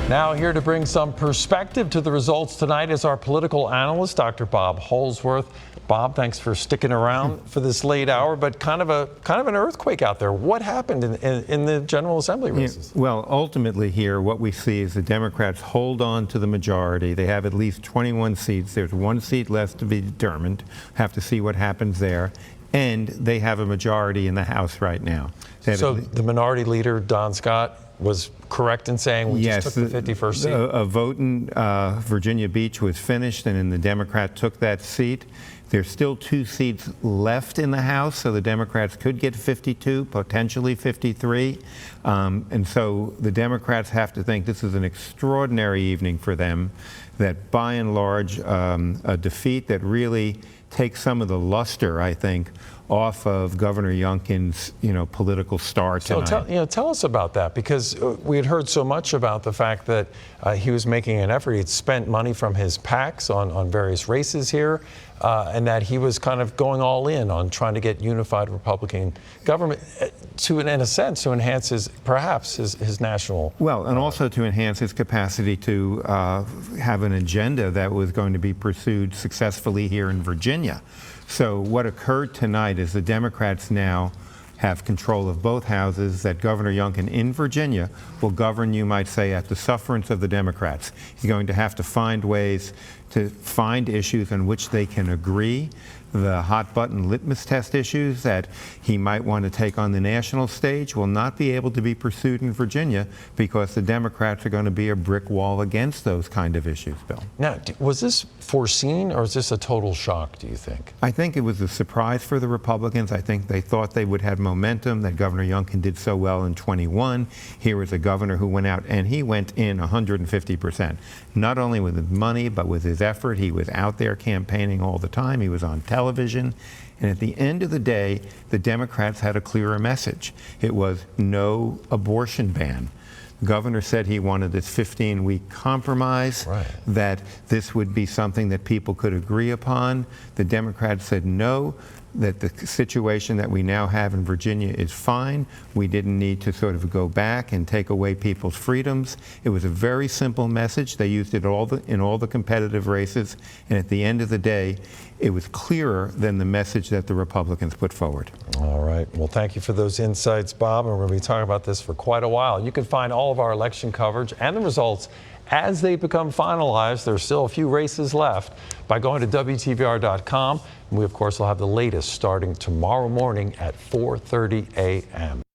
Now here to bring some perspective to the results tonight is our political analyst, Dr. Bob Holsworth. Bob, thanks for sticking around for this late hour, but kind of an earthquake out there. What happened in the General Assembly races? Well, ultimately here, what we see is the Democrats hold on to the majority. They have at least 21 seats. There's one seat left to be determined. Have to see what happens there. And they have a majority in the House right now. So the minority leader, Don Scott, was correct in saying we just took the 51st seat? A vote in Virginia Beach was finished, and then the Democrat took that seat. There's still 2 seats left in the House, so the Democrats could get 52, potentially 53. And so the Democrats have to think this is an extraordinary evening for them, that by and large, a defeat that really takes some of the luster, I think, off of Governor Youngkin's, political star tonight. So tell us about that, because we had heard so much about the fact that he was making an effort. He'd spent money from his PACs on various races here, and that he was kind of going all in on trying to get unified Republican government in a sense, to enhance his national. Well, and also to enhance his capacity to have an agenda that was going to be pursued successfully here in Virginia. So what occurred tonight is the Democrats now have control of both houses, that Governor Youngkin in Virginia will govern, you might say, at the sufferance of the Democrats. He's going to have to find ways to find issues on which they can agree. The hot button litmus test issues that he might want to take on the national stage will not be able to be pursued in Virginia, because the Democrats are going to be a brick wall against those kind of issues, Bill. Now, was this foreseen, or is this a total shock, do you think? I think it was a surprise for the Republicans. I think they thought they would have momentum, that Governor Youngkin did so well in 21. Here was a governor who went out and he went in 150%, not only with his money, but with his effort. He was out there campaigning all the time. He was on television. And at the end of the day, the Democrats had a clearer message. It was no abortion ban. The governor said he wanted this 15-week compromise, right, that this would be something that people could agree upon. The Democrats said no, that the situation that we now have in Virginia is fine. We didn't need to sort of go back and take away people's freedoms. It was a very simple message. They used it in all the competitive races. And at the end of the day, it was clearer than the message that the Republicans put forward. All right. Well, thank you for those insights, Bob. And we're going to be talking about this for quite a while. You can find all of our election coverage and the results as they become finalized. There's still a few races left, by going to WTVR.com. And we, of course, will have the latest starting tomorrow morning at 4:30 a.m.